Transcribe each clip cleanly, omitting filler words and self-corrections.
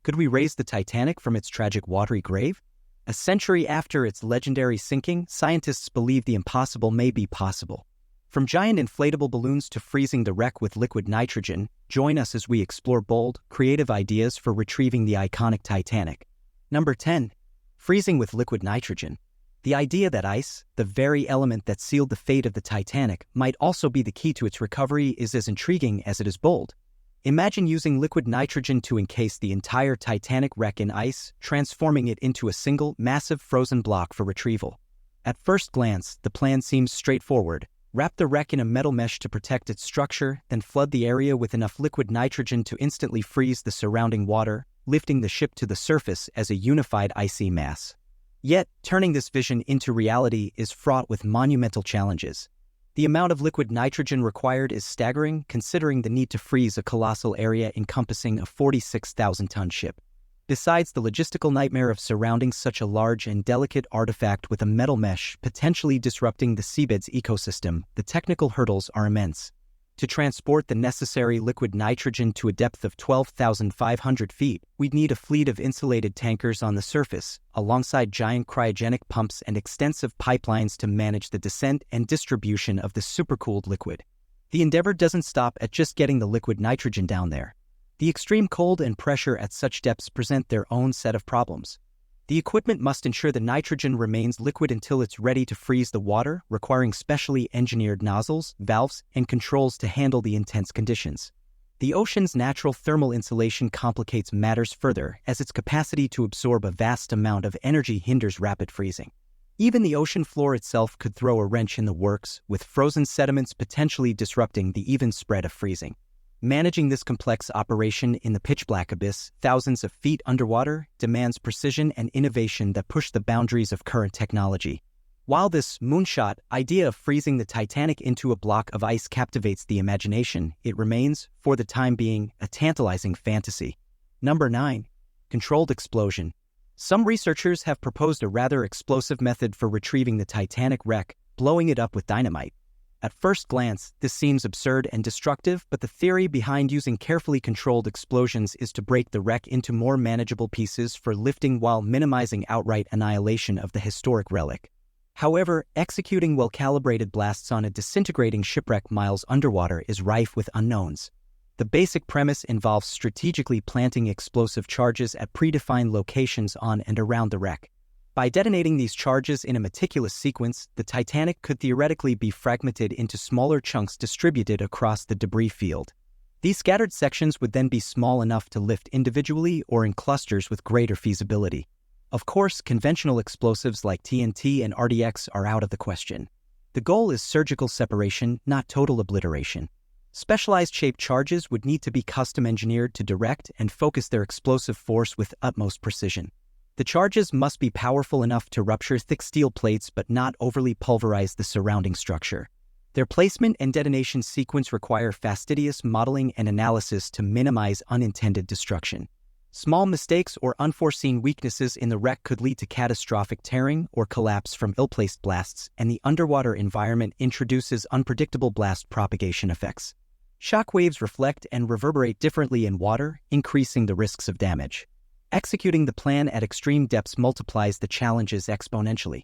Could we raise the Titanic from its tragic watery grave? A century after its legendary sinking, scientists believe the impossible may be possible. From giant inflatable balloons to freezing the wreck with liquid nitrogen, join us as we explore bold, creative ideas for retrieving the iconic Titanic. Number 10. Freezing with liquid nitrogen. The idea that ice, the very element that sealed the fate of the Titanic, might also be the key to its recovery is as intriguing as it is bold. Imagine using liquid nitrogen to encase the entire Titanic wreck in ice, transforming it into a single, massive frozen block for retrieval. At first glance, the plan seems straightforward. Wrap the wreck in a metal mesh to protect its structure, then flood the area with enough liquid nitrogen to instantly freeze the surrounding water, lifting the ship to the surface as a unified icy mass. Yet, turning this vision into reality is fraught with monumental challenges. The amount of liquid nitrogen required is staggering, considering the need to freeze a colossal area encompassing a 46,000-ton ship. Besides the logistical nightmare of surrounding such a large and delicate artifact with a metal mesh, potentially disrupting the seabed's ecosystem, the technical hurdles are immense. To transport the necessary liquid nitrogen to a depth of 12,500 feet, we'd need a fleet of insulated tankers on the surface, alongside giant cryogenic pumps and extensive pipelines to manage the descent and distribution of the supercooled liquid. The endeavor doesn't stop at just getting the liquid nitrogen down there. The extreme cold and pressure at such depths present their own set of problems. The equipment must ensure the nitrogen remains liquid until it's ready to freeze the water, requiring specially engineered nozzles, valves, and controls to handle the intense conditions. The ocean's natural thermal insulation complicates matters further, as its capacity to absorb a vast amount of energy hinders rapid freezing. Even the ocean floor itself could throw a wrench in the works, with frozen sediments potentially disrupting the even spread of freezing. Managing this complex operation in the pitch-black abyss, thousands of feet underwater, demands precision and innovation that push the boundaries of current technology. While this moonshot idea of freezing the Titanic into a block of ice captivates the imagination, it remains, for the time being, a tantalizing fantasy. Number 9. Controlled explosion. Some researchers have proposed a rather explosive method for retrieving the Titanic wreck, blowing it up with dynamite. At first glance, this seems absurd and destructive, but the theory behind using carefully controlled explosions is to break the wreck into more manageable pieces for lifting while minimizing outright annihilation of the historic relic. However, executing well-calibrated blasts on a disintegrating shipwreck miles underwater is rife with unknowns. The basic premise involves strategically planting explosive charges at predefined locations on and around the wreck. By detonating these charges in a meticulous sequence, the Titanic could theoretically be fragmented into smaller chunks distributed across the debris field. These scattered sections would then be small enough to lift individually or in clusters with greater feasibility. Of course, conventional explosives like TNT and RDX are out of the question. The goal is surgical separation, not total obliteration. Specialized shaped charges would need to be custom engineered to direct and focus their explosive force with utmost precision. The charges must be powerful enough to rupture thick steel plates but not overly pulverize the surrounding structure. Their placement and detonation sequence require fastidious modeling and analysis to minimize unintended destruction. Small mistakes or unforeseen weaknesses in the wreck could lead to catastrophic tearing or collapse from ill-placed blasts, and the underwater environment introduces unpredictable blast propagation effects. Shock waves reflect and reverberate differently in water, increasing the risks of damage. Executing the plan at extreme depths multiplies the challenges exponentially.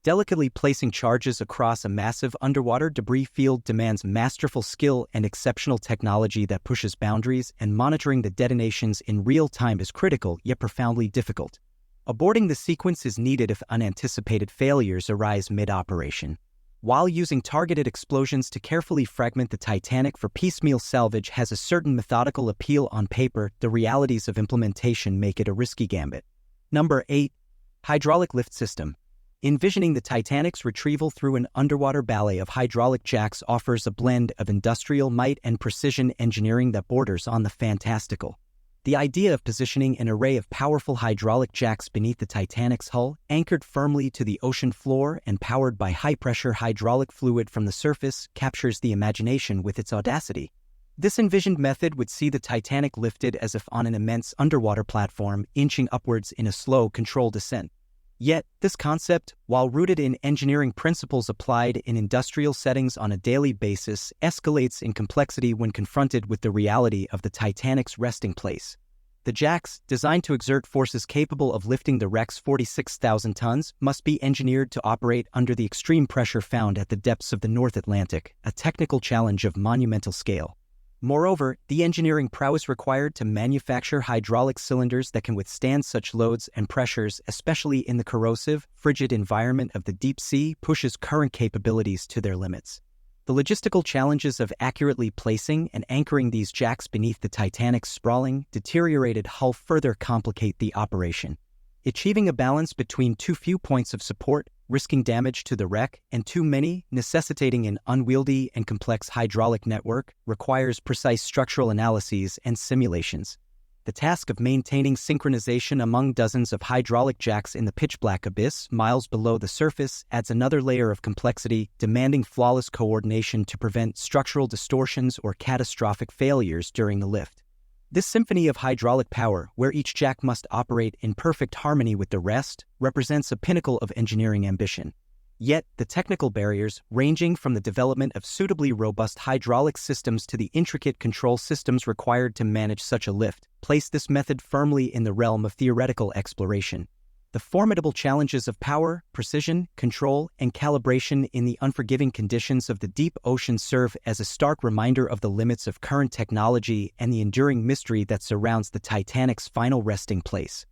Delicately placing charges across a massive underwater debris field demands masterful skill and exceptional technology that pushes boundaries, and monitoring the detonations in real time is critical yet profoundly difficult. Aborting the sequence is needed if unanticipated failures arise mid-operation. While using targeted explosions to carefully fragment the Titanic for piecemeal salvage has a certain methodical appeal on paper, the realities of implementation make it a risky gambit. Number 8. Hydraulic lift system. Envisioning the Titanic's retrieval through an underwater ballet of hydraulic jacks offers a blend of industrial might and precision engineering that borders on the fantastical. The idea of positioning an array of powerful hydraulic jacks beneath the Titanic's hull, anchored firmly to the ocean floor and powered by high-pressure hydraulic fluid from the surface, captures the imagination with its audacity. This envisioned method would see the Titanic lifted as if on an immense underwater platform, inching upwards in a slow, controlled descent. Yet, this concept, while rooted in engineering principles applied in industrial settings on a daily basis, escalates in complexity when confronted with the reality of the Titanic's resting place. The jacks, designed to exert forces capable of lifting the wreck's 46,000 tons, must be engineered to operate under the extreme pressure found at the depths of the North Atlantic, a technical challenge of monumental scale. Moreover, the engineering prowess required to manufacture hydraulic cylinders that can withstand such loads and pressures, especially in the corrosive, frigid environment of the deep sea, pushes current capabilities to their limits. The logistical challenges of accurately placing and anchoring these jacks beneath the Titanic's sprawling, deteriorated hull further complicate the operation. Achieving a balance between too few points of support, risking damage to the wreck, and too many, necessitating an unwieldy and complex hydraulic network, requires precise structural analyses and simulations. The task of maintaining synchronization among dozens of hydraulic jacks in the pitch-black abyss miles below the surface adds another layer of complexity, demanding flawless coordination to prevent structural distortions or catastrophic failures during the lift. This symphony of hydraulic power, where each jack must operate in perfect harmony with the rest, represents a pinnacle of engineering ambition. Yet, the technical barriers, ranging from the development of suitably robust hydraulic systems to the intricate control systems required to manage such a lift, place this method firmly in the realm of theoretical exploration. The formidable challenges of power, precision, control, and calibration in the unforgiving conditions of the deep ocean serve as a stark reminder of the limits of current technology and the enduring mystery that surrounds the Titanic's final resting place.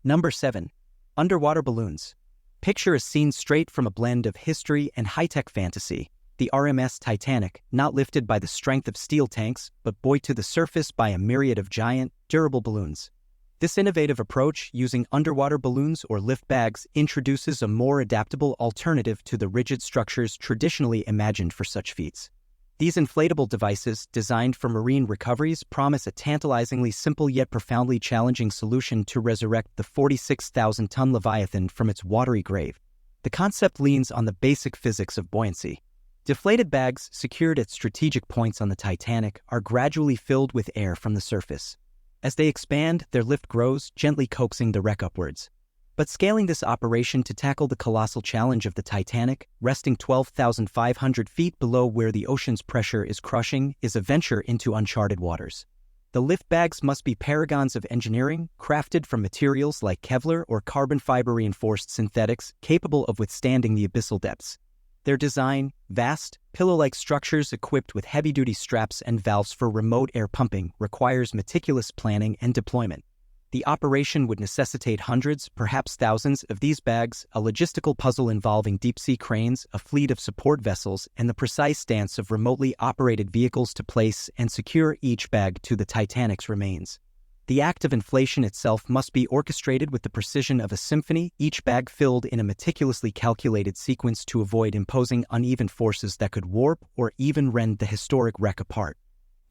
Number 7. Underwater balloons. Picture a scene straight from a blend of history and high-tech fantasy. The RMS Titanic, not lifted by the strength of steel tanks, but buoyed to the surface by a myriad of giant, durable balloons. This innovative approach, using underwater balloons or lift bags, introduces a more adaptable alternative to the rigid structures traditionally imagined for such feats. These inflatable devices, designed for marine recoveries, promise a tantalizingly simple yet profoundly challenging solution to resurrect the 46,000-ton Leviathan from its watery grave. The concept leans on the basic physics of buoyancy. Deflated bags, secured at strategic points on the Titanic, are gradually filled with air from the surface. As they expand, their lift grows, gently coaxing the wreck upwards. But scaling this operation to tackle the colossal challenge of the Titanic, resting 12,500 feet below where the ocean's pressure is crushing, is a venture into uncharted waters. The lift bags must be paragons of engineering, crafted from materials like Kevlar or carbon fiber-reinforced synthetics capable of withstanding the abyssal depths. Their design, vast, pillow-like structures equipped with heavy-duty straps and valves for remote air pumping, requires meticulous planning and deployment. The operation would necessitate hundreds, perhaps thousands, of these bags, a logistical puzzle involving deep-sea cranes, a fleet of support vessels, and the precise stance of remotely operated vehicles to place and secure each bag to the Titanic's remains. The act of inflation itself must be orchestrated with the precision of a symphony, each bag filled in a meticulously calculated sequence to avoid imposing uneven forces that could warp or even rend the historic wreck apart.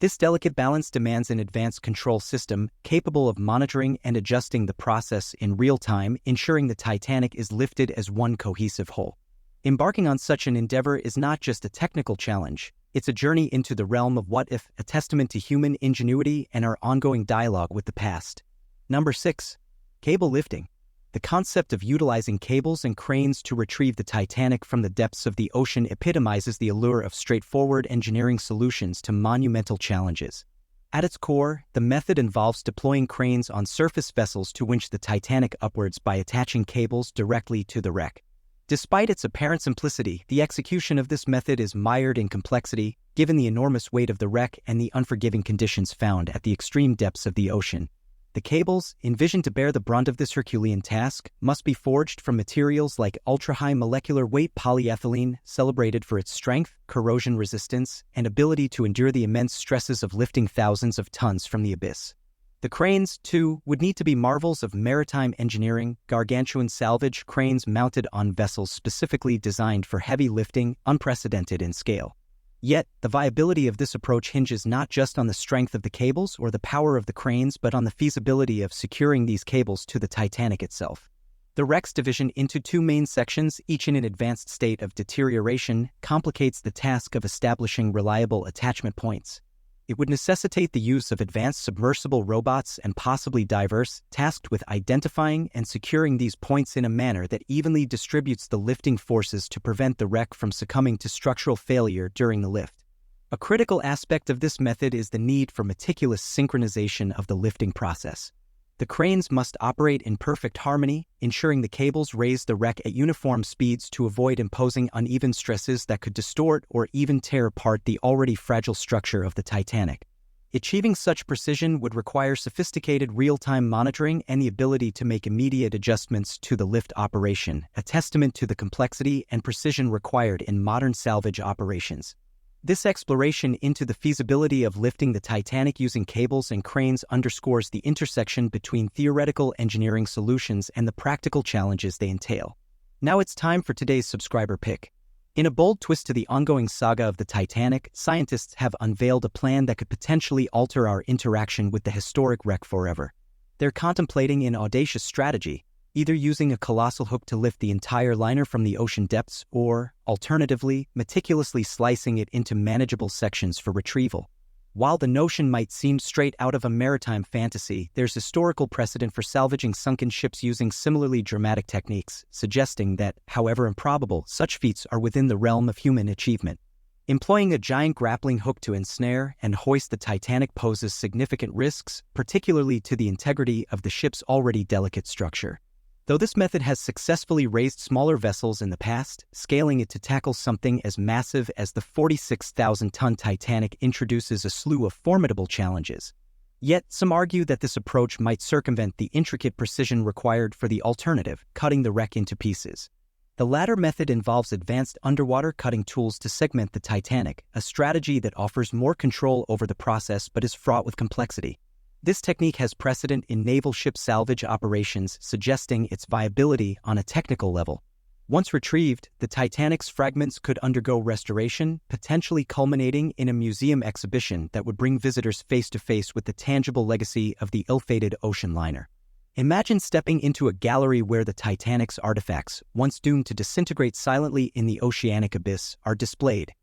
This delicate balance demands an advanced control system capable of monitoring and adjusting the process in real time, ensuring the Titanic is lifted as one cohesive whole. Embarking on such an endeavor is not just a technical challenge, it's a journey into the realm of what if, a testament to human ingenuity and our ongoing dialogue with the past. Number 6. Cable lifting. The concept of utilizing cables and cranes to retrieve the Titanic from the depths of the ocean epitomizes the allure of straightforward engineering solutions to monumental challenges. At its core, the method involves deploying cranes on surface vessels to winch the Titanic upwards by attaching cables directly to the wreck. Despite its apparent simplicity, the execution of this method is mired in complexity, given the enormous weight of the wreck and the unforgiving conditions found at the extreme depths of the ocean. The cables, envisioned to bear the brunt of this Herculean task, must be forged from materials like ultra-high molecular weight polyethylene, celebrated for its strength, corrosion resistance, and ability to endure the immense stresses of lifting thousands of tons from the abyss. The cranes, too, would need to be marvels of maritime engineering, gargantuan salvage cranes mounted on vessels specifically designed for heavy lifting, unprecedented in scale. Yet, the viability of this approach hinges not just on the strength of the cables or the power of the cranes, but on the feasibility of securing these cables to the Titanic itself. The wreck's division into two main sections, each in an advanced state of deterioration, complicates the task of establishing reliable attachment points. It would necessitate the use of advanced submersible robots and possibly divers, tasked with identifying and securing these points in a manner that evenly distributes the lifting forces to prevent the wreck from succumbing to structural failure during the lift. A critical aspect of this method is the need for meticulous synchronization of the lifting process. The cranes must operate in perfect harmony, ensuring the cables raise the wreck at uniform speeds to avoid imposing uneven stresses that could distort or even tear apart the already fragile structure of the Titanic. Achieving such precision would require sophisticated real-time monitoring and the ability to make immediate adjustments to the lift operation, a testament to the complexity and precision required in modern salvage operations. This exploration into the feasibility of lifting the Titanic using cables and cranes underscores the intersection between theoretical engineering solutions and the practical challenges they entail. Now it's time for today's subscriber pick. In a bold twist to the ongoing saga of the Titanic, scientists have unveiled a plan that could potentially alter our interaction with the historic wreck forever. They're contemplating an audacious strategy, either using a colossal hook to lift the entire liner from the ocean depths or, alternatively, meticulously slicing it into manageable sections for retrieval. While the notion might seem straight out of a maritime fantasy, there's historical precedent for salvaging sunken ships using similarly dramatic techniques, suggesting that, however improbable, such feats are within the realm of human achievement. Employing a giant grappling hook to ensnare and hoist the Titanic poses significant risks, particularly to the integrity of the ship's already delicate structure. Though this method has successfully raised smaller vessels in the past, scaling it to tackle something as massive as the 46,000-ton Titanic introduces a slew of formidable challenges. Yet, some argue that this approach might circumvent the intricate precision required for the alternative, cutting the wreck into pieces. The latter method involves advanced underwater cutting tools to segment the Titanic, a strategy that offers more control over the process but is fraught with complexity. This technique has precedent in naval ship salvage operations, suggesting its viability on a technical level. Once retrieved, the Titanic's fragments could undergo restoration, potentially culminating in a museum exhibition that would bring visitors face-to-face with the tangible legacy of the ill-fated ocean liner. Imagine stepping into a gallery where the Titanic's artifacts, once doomed to disintegrate silently in the oceanic abyss, are displayed.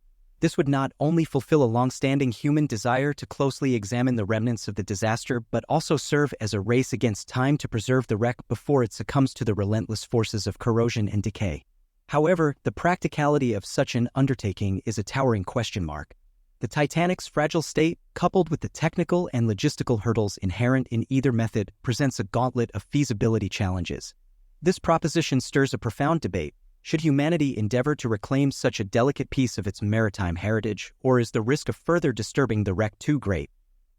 This would not only fulfill a long-standing human desire to closely examine the remnants of the disaster, but also serve as a race against time to preserve the wreck before it succumbs to the relentless forces of corrosion and decay. However, the practicality of such an undertaking is a towering question mark. The Titanic's fragile state, coupled with the technical and logistical hurdles inherent in either method, presents a gauntlet of feasibility challenges. This proposition stirs a profound debate. Should humanity endeavor to reclaim such a delicate piece of its maritime heritage, or is the risk of further disturbing the wreck too great?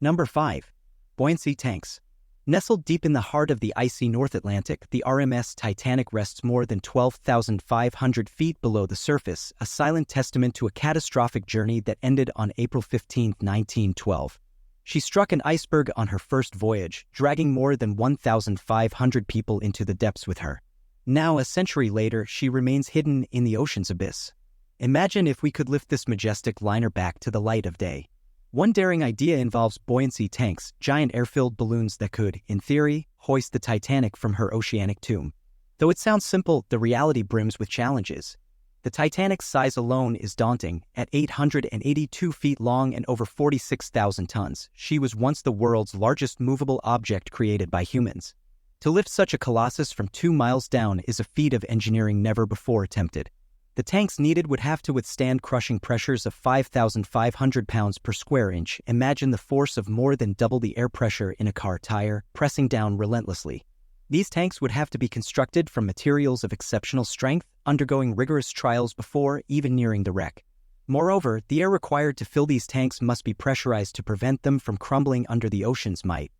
Number 5. Buoyancy tanks. Nestled deep in the heart of the icy North Atlantic, the RMS Titanic rests more than 12,500 feet below the surface, a silent testament to a catastrophic journey that ended on April 15, 1912. She struck an iceberg on her first voyage, dragging more than 1,500 people into the depths with her. Now, a century later, she remains hidden in the ocean's abyss. Imagine if we could lift this majestic liner back to the light of day. One daring idea involves buoyancy tanks, giant air-filled balloons that could, in theory, hoist the Titanic from her oceanic tomb. Though it sounds simple, the reality brims with challenges. The Titanic's size alone is daunting. At 882 feet long and over 46,000 tons, she was once the world's largest movable object created by humans. To lift such a colossus from 2 miles down is a feat of engineering never before attempted. The tanks needed would have to withstand crushing pressures of 5,500 pounds per square inch. Imagine the force of more than double the air pressure in a car tire, pressing down relentlessly. These tanks would have to be constructed from materials of exceptional strength, undergoing rigorous trials before even nearing the wreck. Moreover, the air required to fill these tanks must be pressurized to prevent them from crumbling under the ocean's might.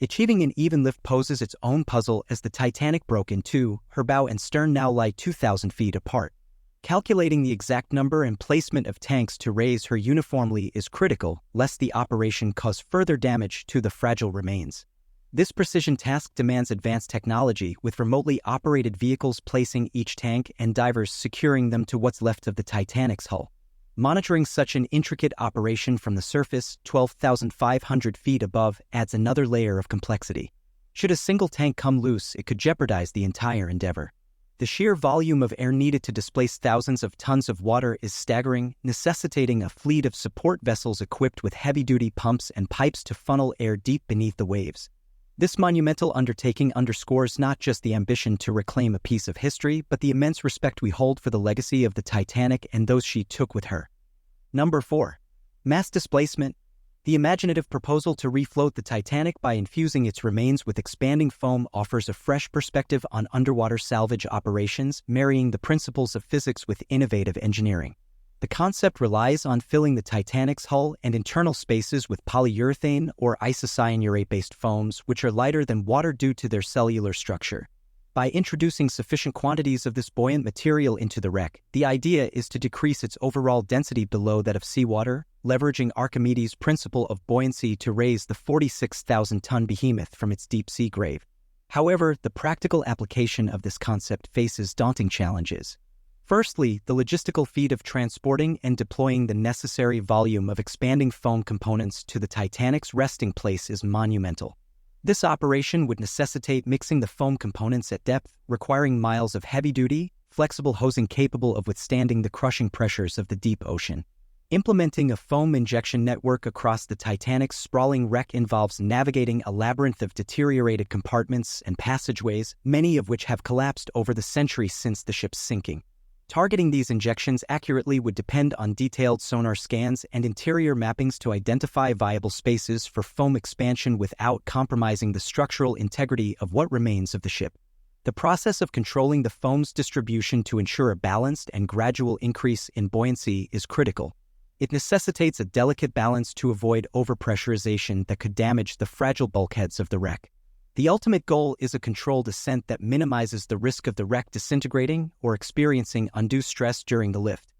Achieving an even lift poses its own puzzle as the Titanic broke in two. Her bow and stern now lie 2,000 feet apart. Calculating the exact number and placement of tanks to raise her uniformly is critical, lest the operation cause further damage to the fragile remains. This precision task demands advanced technology, with remotely operated vehicles placing each tank and divers securing them to what's left of the Titanic's hull. Monitoring such an intricate operation from the surface, 12,500 feet above, adds another layer of complexity. Should a single tank come loose, it could jeopardize the entire endeavor. The sheer volume of air needed to displace thousands of tons of water is staggering, necessitating a fleet of support vessels equipped with heavy-duty pumps and pipes to funnel air deep beneath the waves. This monumental undertaking underscores not just the ambition to reclaim a piece of history, but the immense respect we hold for the legacy of the Titanic and those she took with her. Number 4. Mass displacement. The imaginative proposal to refloat the Titanic by infusing its remains with expanding foam offers a fresh perspective on underwater salvage operations, marrying the principles of physics with innovative engineering. The concept relies on filling the Titanic's hull and internal spaces with polyurethane or isocyanurate-based foams, which are lighter than water due to their cellular structure. By introducing sufficient quantities of this buoyant material into the wreck, the idea is to decrease its overall density below that of seawater, leveraging Archimedes' principle of buoyancy to raise the 46,000-ton behemoth from its deep-sea grave. However, the practical application of this concept faces daunting challenges. Firstly, the logistical feat of transporting and deploying the necessary volume of expanding foam components to the Titanic's resting place is monumental. This operation would necessitate mixing the foam components at depth, requiring miles of heavy-duty, flexible hosing capable of withstanding the crushing pressures of the deep ocean. Implementing a foam injection network across the Titanic's sprawling wreck involves navigating a labyrinth of deteriorated compartments and passageways, many of which have collapsed over the centuries since the ship's sinking. Targeting these injections accurately would depend on detailed sonar scans and interior mappings to identify viable spaces for foam expansion without compromising the structural integrity of what remains of the ship. The process of controlling the foam's distribution to ensure a balanced and gradual increase in buoyancy is critical. It necessitates a delicate balance to avoid overpressurization that could damage the fragile bulkheads of the wreck. The ultimate goal is a controlled ascent that minimizes the risk of the wreck disintegrating or experiencing undue stress during the lift.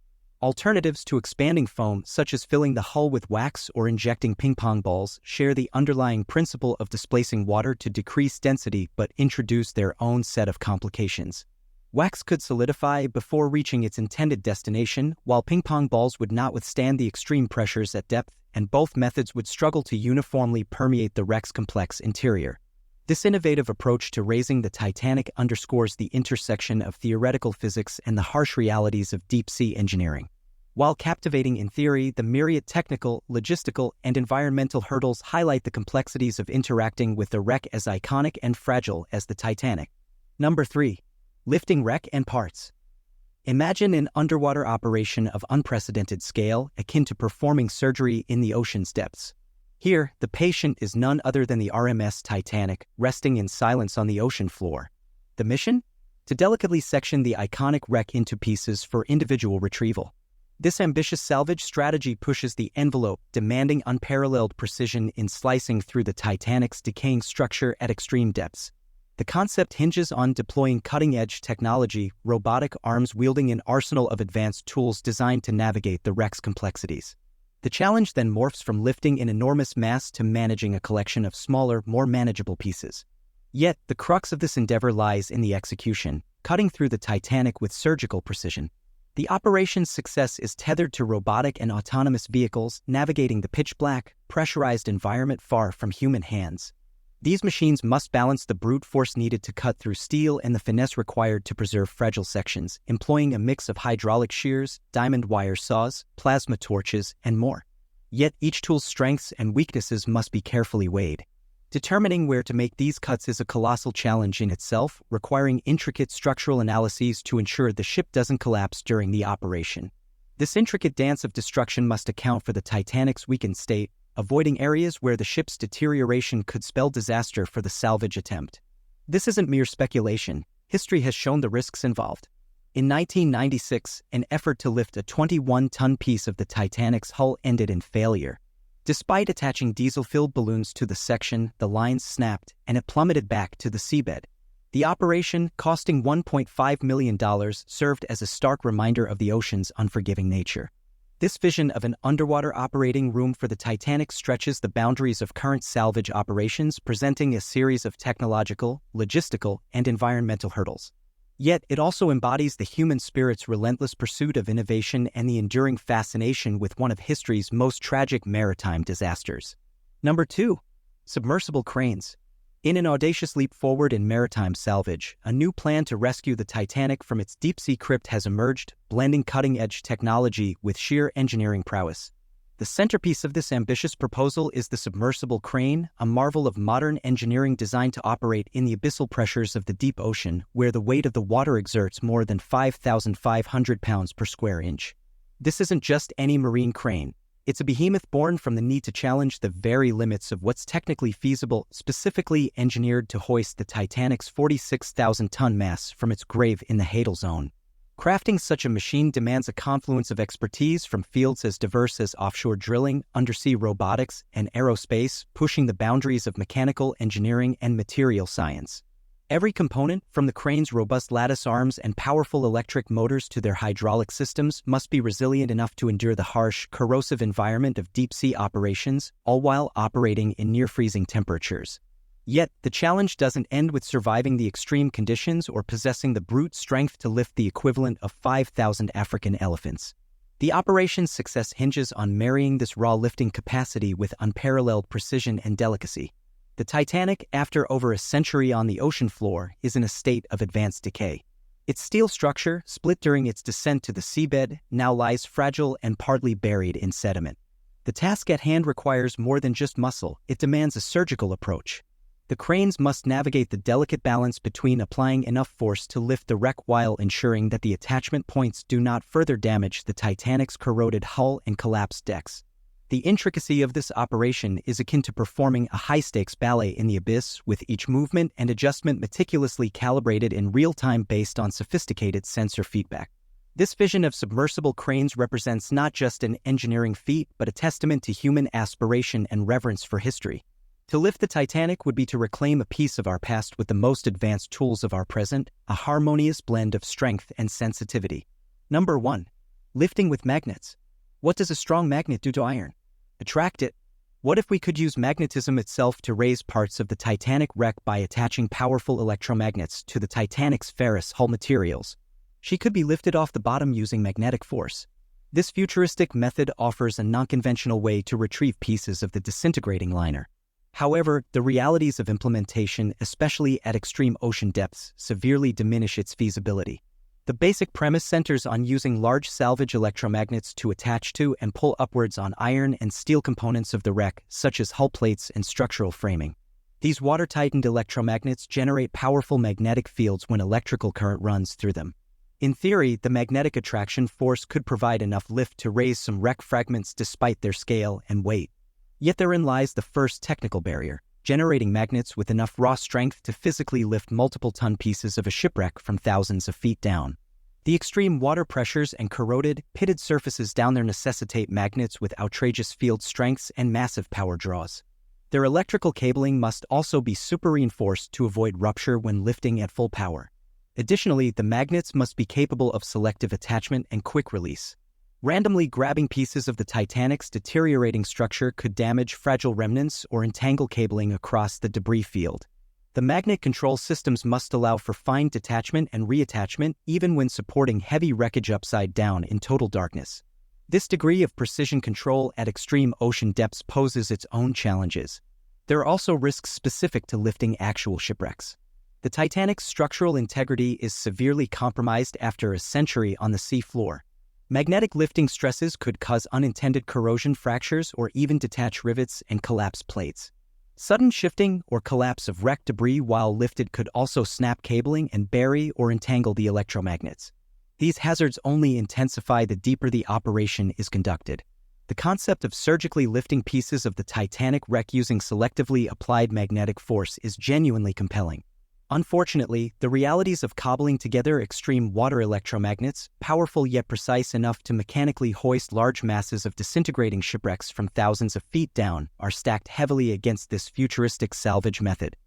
Alternatives to expanding foam, such as filling the hull with wax or injecting ping-pong balls, share the underlying principle of displacing water to decrease density but introduce their own set of complications. Wax could solidify before reaching its intended destination, while ping-pong balls would not withstand the extreme pressures at depth, and both methods would struggle to uniformly permeate the wreck's complex interior. This innovative approach to raising the Titanic underscores the intersection of theoretical physics and the harsh realities of deep-sea engineering. While captivating in theory, the myriad technical, logistical, and environmental hurdles highlight the complexities of interacting with the wreck as iconic and fragile as the Titanic. Number 3. Lifting wreck and parts. Imagine an underwater operation of unprecedented scale, akin to performing surgery in the ocean's depths. Here, the patient is none other than the RMS Titanic, resting in silence on the ocean floor. The mission? To delicately section the iconic wreck into pieces for individual retrieval. This ambitious salvage strategy pushes the envelope, demanding unparalleled precision in slicing through the Titanic's decaying structure at extreme depths. The concept hinges on deploying cutting-edge technology, robotic arms wielding an arsenal of advanced tools designed to navigate the wreck's complexities. The challenge then morphs from lifting an enormous mass to managing a collection of smaller, more manageable pieces. Yet, the crux of this endeavor lies in the execution, cutting through the Titanic with surgical precision. The operation's success is tethered to robotic and autonomous vehicles navigating the pitch-black, pressurized environment far from human hands. These machines must balance the brute force needed to cut through steel and the finesse required to preserve fragile sections, employing a mix of hydraulic shears, diamond wire saws, plasma torches, and more. Yet each tool's strengths and weaknesses must be carefully weighed. Determining where to make these cuts is a colossal challenge in itself, requiring intricate structural analyses to ensure the ship doesn't collapse during the operation. This intricate dance of destruction must account for the Titanic's weakened state, avoiding areas where the ship's deterioration could spell disaster for the salvage attempt. This isn't mere speculation. History has shown the risks involved. In 1996, an effort to lift a 21-ton piece of the Titanic's hull ended in failure. Despite attaching diesel-filled balloons to the section, the lines snapped, and it plummeted back to the seabed. The operation, costing $1.5 million, served as a stark reminder of the ocean's unforgiving nature. This vision of an underwater operating room for the Titanic stretches the boundaries of current salvage operations, presenting a series of technological, logistical, and environmental hurdles. Yet, it also embodies the human spirit's relentless pursuit of innovation and the enduring fascination with one of history's most tragic maritime disasters. Number 2. Submersible cranes. In an audacious leap forward in maritime salvage, a new plan to rescue the Titanic from its deep-sea crypt has emerged, blending cutting-edge technology with sheer engineering prowess. The centerpiece of this ambitious proposal is the submersible crane, a marvel of modern engineering designed to operate in the abyssal pressures of the deep ocean, where the weight of the water exerts more than 5,500 pounds per square inch. This isn't just any marine crane. It's a behemoth born from the need to challenge the very limits of what's technically feasible, specifically engineered to hoist the Titanic's 46,000-ton mass from its grave in the Hadal Zone. Crafting such a machine demands a confluence of expertise from fields as diverse as offshore drilling, undersea robotics, and aerospace, pushing the boundaries of mechanical engineering and material science. Every component, from the crane's robust lattice arms and powerful electric motors to their hydraulic systems, must be resilient enough to endure the harsh, corrosive environment of deep-sea operations, all while operating in near-freezing temperatures. Yet, the challenge doesn't end with surviving the extreme conditions or possessing the brute strength to lift the equivalent of 5,000 African elephants. The operation's success hinges on marrying this raw lifting capacity with unparalleled precision and delicacy. The Titanic, after over a century on the ocean floor, is in a state of advanced decay. Its steel structure, split during its descent to the seabed, now lies fragile and partly buried in sediment. The task at hand requires more than just muscle, it demands a surgical approach. The cranes must navigate the delicate balance between applying enough force to lift the wreck while ensuring that the attachment points do not further damage the Titanic's corroded hull and collapsed decks. The intricacy of this operation is akin to performing a high-stakes ballet in the abyss, with each movement and adjustment meticulously calibrated in real time based on sophisticated sensor feedback. This vision of submersible cranes represents not just an engineering feat, but a testament to human aspiration and reverence for history. To lift the Titanic would be to reclaim a piece of our past with the most advanced tools of our present, a harmonious blend of strength and sensitivity. Number 1. Lifting with magnets. What does a strong magnet do to iron? Attract it. What if we could use magnetism itself to raise parts of the Titanic wreck by attaching powerful electromagnets to the Titanic's ferrous hull materials? She could be lifted off the bottom using magnetic force. This futuristic method offers a non-conventional way to retrieve pieces of the disintegrating liner. However, the realities of implementation, especially at extreme ocean depths, severely diminish its feasibility. The basic premise centers on using large salvage electromagnets to attach to and pull upwards on iron and steel components of the wreck, such as hull plates and structural framing. These water-tightened electromagnets generate powerful magnetic fields when electrical current runs through them. In theory, the magnetic attraction force could provide enough lift to raise some wreck fragments despite their scale and weight. Yet therein lies the first technical barrier: generating magnets with enough raw strength to physically lift multiple-ton pieces of a shipwreck from thousands of feet down. The extreme water pressures and corroded, pitted surfaces down there necessitate magnets with outrageous field strengths and massive power draws. Their electrical cabling must also be super-reinforced to avoid rupture when lifting at full power. Additionally, the magnets must be capable of selective attachment and quick release. Randomly grabbing pieces of the Titanic's deteriorating structure could damage fragile remnants or entangle cabling across the debris field. The magnet control systems must allow for fine detachment and reattachment even when supporting heavy wreckage upside down in total darkness. This degree of precision control at extreme ocean depths poses its own challenges. There are also risks specific to lifting actual shipwrecks. The Titanic's structural integrity is severely compromised after a century on the sea floor. Magnetic lifting stresses could cause unintended corrosion fractures or even detach rivets and collapse plates. Sudden shifting or collapse of wreck debris while lifted could also snap cabling and bury or entangle the electromagnets. These hazards only intensify the deeper the operation is conducted. The concept of surgically lifting pieces of the Titanic wreck using selectively applied magnetic force is genuinely compelling. Unfortunately, the realities of cobbling together extreme water electromagnets, powerful yet precise enough to mechanically hoist large masses of disintegrating shipwrecks from thousands of feet down, are stacked heavily against this futuristic salvage method.